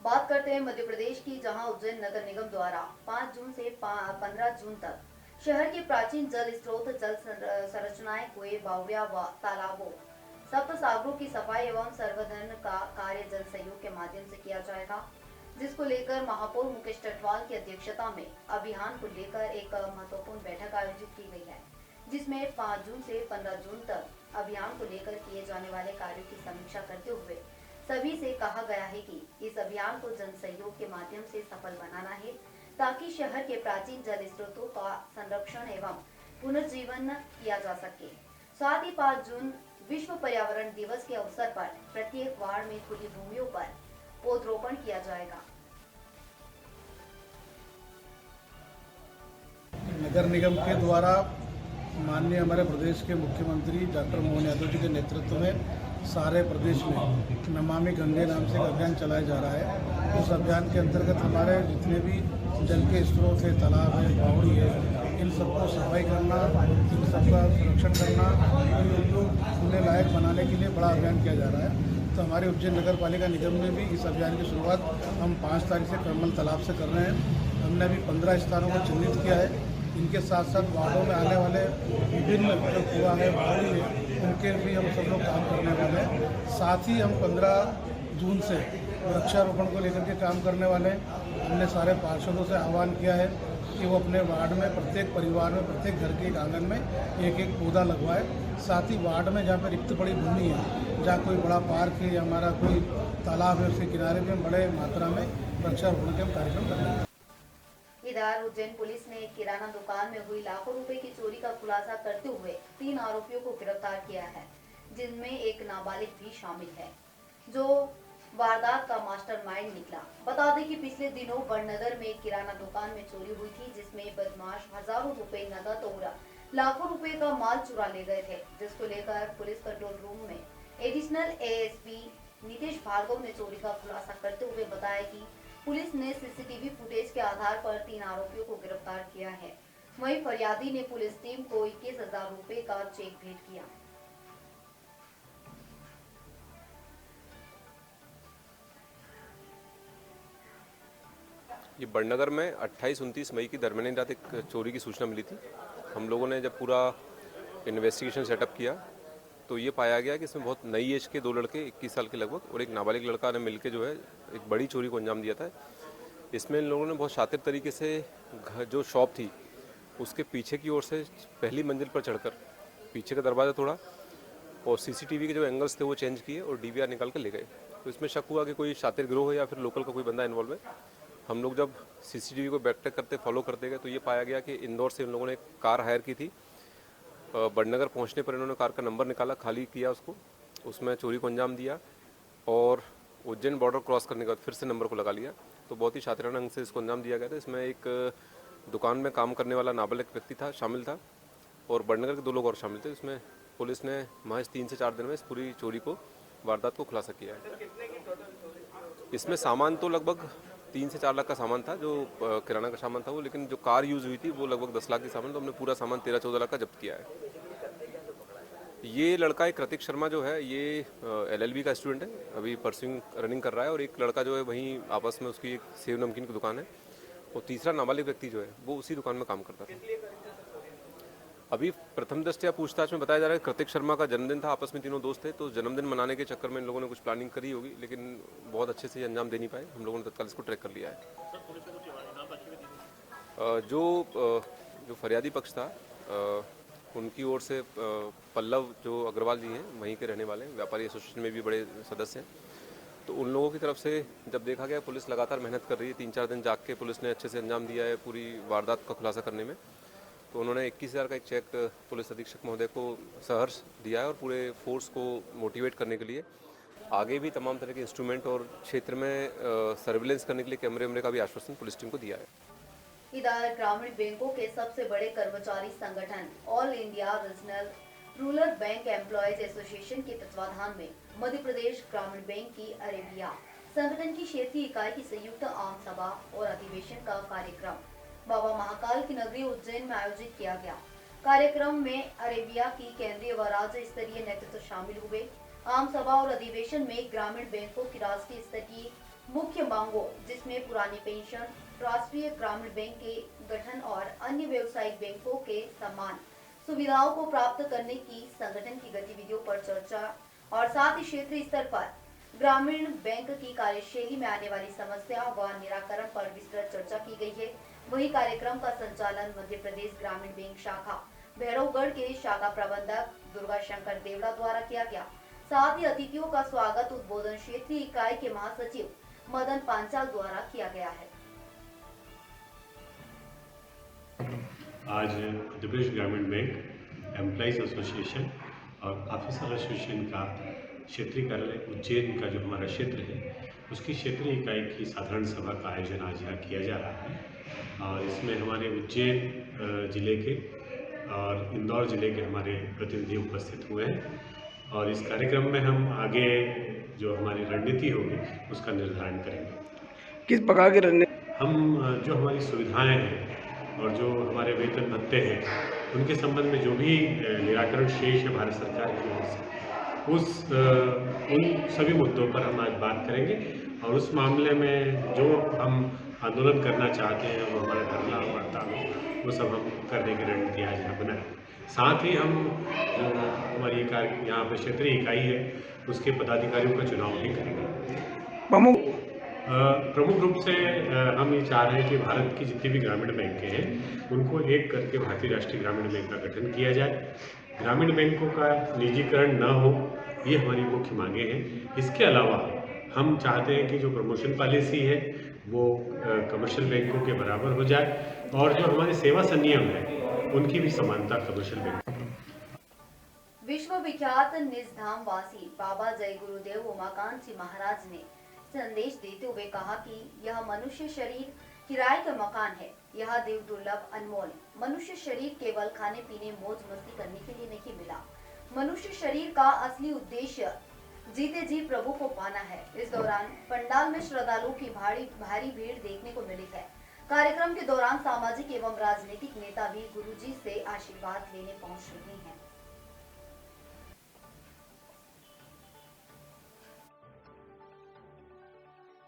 बात करते हैं मध्य प्रदेश की, जहां उज्जैन नगर निगम द्वारा 5 जून से 15 जून तक शहर के प्राचीन जल स्रोत, जल संरचनाएं, कुएं, बावड़िया व तालाबों, सप्त सागरों की सफाई एवं संवर्धन का कार्य जन सहयोग के माध्यम से किया जाएगा, जिसको लेकर महापौर मुकेश टटवाल की अध्यक्षता में अभियान को लेकर एक महत्वपूर्ण बैठक आयोजित की गई है, जिसमें 5 जून से 15 जून तक अभियान को लेकर किए जाने वाले कार्यों की समीक्षा करते हुए सभी से कहा गया है कि इस अभियान को जन सहयोग के माध्यम से सफल बनाना है, ताकि शहर के प्राचीन जल स्रोतों का संरक्षण एवं पुनर्जीवन किया जा सके। साथ ही 5 जून विश्व पर्यावरण दिवस के अवसर पर प्रत्येक वार्ड में खुली भूमियों पर पौधरोपण किया जाएगा। नगर निगम के द्वारा माननीय हमारे प्रदेश के मुख्यमंत्री डॉक्टर मोहन यादव जी के नेतृत्व में सारे प्रदेश में नमामि गंगे नाम से एक अभियान चलाया जा रहा है। उस अभियान के अंतर्गत हमारे जितने भी जल के स्रोत है, तालाब है, बावड़ी है, इन सबको सफाई करना, इन सबका संरक्षण करना, इनको खुले लायक बनाने के लिए बड़ा अभियान किया जा रहा है। तो हमारे उज्जैन नगर पालिका निगम ने भी इस अभियान की शुरुआत हम 5 तारीख से करमल तालाब से कर रहे हैं। हमने अभी 15 स्थानों को चिन्हित किया है। इनके साथ साथ वार्डों में आने वाले विभिन्न जो कुआ है, बावड़ी है, उनके भी हम सब लोग काम करने वाले हैं। साथ ही हम 15 जून से वृक्षारोपण को लेकर के काम करने वाले हैं। हमने सारे पार्षदों से आह्वान किया है कि वो अपने वार्ड में, प्रत्येक परिवार में, प्रत्येक घर के एक आंगन में एक एक पौधा लगवाए। साथ ही वार्ड में जहाँ पर रिक्त पड़ी भूमि है, जहाँ कोई बड़ा पार्क है या हमारा कोई तालाब है, उसके किनारे भी हम बड़े मात्रा में वृक्षारोपण के कार्यक्रम करेंगे। इधर उज्जैन पुलिस ने एक किराना दुकान में हुई लाखों रुपए की चोरी का खुलासा करते हुए 3 आरोपियों को गिरफ्तार किया है, जिनमें एक नाबालिग भी शामिल है, जो वारदात का मास्टरमाइंड निकला। बता दें कि पिछले दिनों बड़नगर में एक किराना दुकान में चोरी हुई थी, जिसमें बदमाश हजारों रुपए नकद और लाखों रुपए का माल चुरा ले गए थे, जिसको लेकर पुलिस कंट्रोल रूम में एडिशनल एएसपी नितेश भार्गव ने चोरी का खुलासा करते हुए बताया कि पुलिस ने सीसीटीवी फुटेज के आधार पर 3 आरोपियों को गिरफ्तार किया है। वहीं फरियादी ने पुलिस टीम को 21,000 रुपए का चेक भेंट किया। ये बड़नगर में 28-29 मई की दरमियानी रात एक चोरी की सूचना मिली थी। हम लोगों ने जब पूरा इन्वेस्टिगेशन सेटअप किया तो ये पाया गया कि इसमें बहुत नई एज के 2 लड़के 21 साल के लगभग और एक नाबालिग लड़का ने मिलकर जो है एक बड़ी चोरी को अंजाम दिया था। इसमें इन लोगों ने बहुत शातिर तरीके से जो शॉप थी उसके पीछे की ओर से पहली मंजिल पर चढ़कर पीछे का दरवाज़ा तोड़ा और सीसीटीवी के जो एंगल्स थे वो चेंज किए और डीवीआर निकाल कर ले गए। तो इसमें शक हुआ कि कोई शातिर गिरोह है या फिर लोकल का कोई बंदा इन्वॉल्व है। हम लोग जब सीसीटीवी को बैकट्रैक करते फॉलो करते गए तो ये पाया गया कि इंदौर से इन लोगों ने एक कार हायर की थी। बड़नगर पहुंचने पर इन्होंने कार का नंबर निकाला, खाली किया उसको, उसमें चोरी को अंजाम दिया और उज्जैन बॉर्डर क्रॉस करने के बाद फिर से नंबर को लगा लिया। तो बहुत ही शातिराना ढंग से इसको अंजाम दिया गया था। इसमें एक दुकान में काम करने वाला नाबालिग व्यक्ति था, शामिल था, और बड़नगर के 2 लोग और शामिल थे। इसमें पुलिस ने महज 3 से 4 दिन में इस पूरी चोरी को, वारदात को खुलासा किया है। इसमें सामान तो लगभग 3 से 4 लाख का सामान था, जो किराना का सामान था वो, लेकिन जो कार यूज़ हुई थी वो लगभग 10 लाख की सामान। तो हमने पूरा सामान 13-14 लाख का जब्त किया है। ये लड़का एक कृतिक शर्मा जो है ये LLB का स्टूडेंट है, अभी परस्यूइंग रनिंग कर रहा है, और एक लड़का जो है वहीं आपस में उसकी एक सेव नमकीन की दुकान है, और तीसरा नाबालिग व्यक्ति जो है वो उसी दुकान में काम करता था। अभी प्रथम दृष्टया पूछताछ में बताया जा रहा है कृतिक शर्मा का जन्मदिन था, आपस में तीनों दोस्त थे, तो जन्मदिन मनाने के चक्कर में इन लोगों ने कुछ प्लानिंग करी होगी, लेकिन बहुत अच्छे से अंजाम दे नहीं पाए। हम लोगों ने तत्काल इसको ट्रैक कर लिया है। जो फरियादी पक्ष था उनकी ओर से पल्लव जो अग्रवाल जी हैं, वहीं के रहने वाले हैं, व्यापारी एसोसिएशन में भी बड़े सदस्य हैं, तो उन लोगों की तरफ से जब देखा गया पुलिस लगातार मेहनत कर रही है, 3-4 दिन जाग के पुलिस ने अच्छे से अंजाम दिया है पूरी वारदात का खुलासा करने में, तो उन्होंने 21,000 का एक चेक पुलिस अधीक्षक महोदय को सहर्ष दिया है, और पूरे फोर्स को मोटिवेट करने के लिए आगे भी तमाम तरह के इंस्ट्रूमेंट और क्षेत्र में सर्विलेंस करने के लिए कैमरे वैमरे का भी आश्वासन पुलिस टीम को दिया है। इधर ग्रामीण बैंकों के सबसे बड़े कर्मचारी संगठन all India regional rural bank employees association के तत्वाधान में मध्य प्रदेश ग्रामीण बैंक की अरेबिया संगठन की क्षेत्रीय इकाई की संयुक्त आम सभा और अधिवेशन का कार्यक्रम बाबा महाकाल की नगरी उज्जैन में आयोजित किया गया। कार्यक्रम में अरेबिया की केंद्रीय व राज्य स्तरीय नेतृत्व शामिल हुए। आम सभा और अधिवेशन में ग्रामीण बैंकों की राष्ट्रीय स्तरीय मुख्य मांगों जिसमें पुरानी पेंशन, राष्ट्रीय ग्रामीण बैंक के गठन और अन्य व्यावसायिक बैंकों के समान सुविधाओं को प्राप्त करने की संगठन की गतिविधियों पर चर्चा और साथ ही क्षेत्रीय स्तर पर ग्रामीण बैंक की कार्यशैली में आने वाली समस्या व निराकरण पर विस्तृत चर्चा की गई है। वही कार्यक्रम का संचालन मध्य प्रदेश ग्रामीण बैंक शाखा भैरवगढ़ के शाखा प्रबंधक दुर्गा शंकर देवड़ा द्वारा किया गया। साथ ही अतिथियों का स्वागत उद्बोधन क्षेत्रीय इकाई के महासचिव मदन पांचाल द्वारा किया गया है। आज मध्य प्रदेश ग्रामीण बैंक एम्प्लॉइज एसोसिएशन और ऑफिसर एसोसिएशन का क्षेत्रीय कार्यालय उज्जैन का जो हमारा क्षेत्र है उसकी क्षेत्रीय इकाई की साधारण सभा का आयोजन आज यहाँ किया जा रहा है और इसमें हमारे उज्जैन जिले के और इंदौर जिले के हमारे प्रतिनिधि उपस्थित हुए हैं और इस कार्यक्रम में हम आगे जो हमारी रणनीति होगी उसका निर्धारण करेंगे। किस प्रकार की रणनीति? हम जो हमारी सुविधाएं हैं और जो हमारे वेतन भत्ते हैं उनके संबंध में जो भी निराकरण शेष है भारत सरकार की ओर से उन सभी मुद्दों पर हम आज बात करेंगे और उस मामले में जो हम आंदोलन करना चाहते हैं वो हमारा धरना हड़ताल वो सब हम करने की रणनीति आज यहाँ बनाएंगे। साथ ही हम जो हमारी यहाँ पर क्षेत्रीय इकाई है उसके पदाधिकारियों का चुनाव भी करेंगे। प्रमुख रूप से हम ये चाह रहे हैं कि भारत की जितनी भी ग्रामीण बैंकें हैं उनको एक करके भारतीय राष्ट्रीय ग्रामीण बैंक का गठन किया जाए। ग्रामीण बैंकों का निजीकरण न हो, ये हमारी मुख्य मांगे हैं। इसके अलावा हम चाहते हैं कि जो प्रमोशन पॉलिसी है वो कमर्शियल बैंकों के बराबर हो जाए और जो हमारे सेवा संनियम है उनकी भी समानता कमर्शियल बैंक। विश्व विख्यात निजधाम वासी बाबा जय गुरुदेव उमाकांत जी महाराज ने संदेश देते हुए कहा कि यह मनुष्य शरीर किराए का मकान है। यह देव दुर्लभ अनमोल मनुष्य शरीर केवल खाने पीने मौज मस्ती करने के लिए नहीं मिला। मनुष्य शरीर का असली उद्देश्य जीते जी प्रभु को पाना है। इस दौरान पंडाल में श्रद्धालुओं की भारी भीड़ देखने को मिली है। कार्यक्रम के दौरान सामाजिक एवं राजनीतिक नेता भी गुरुजी से आशीर्वाद लेने पहुंच रहे हैं।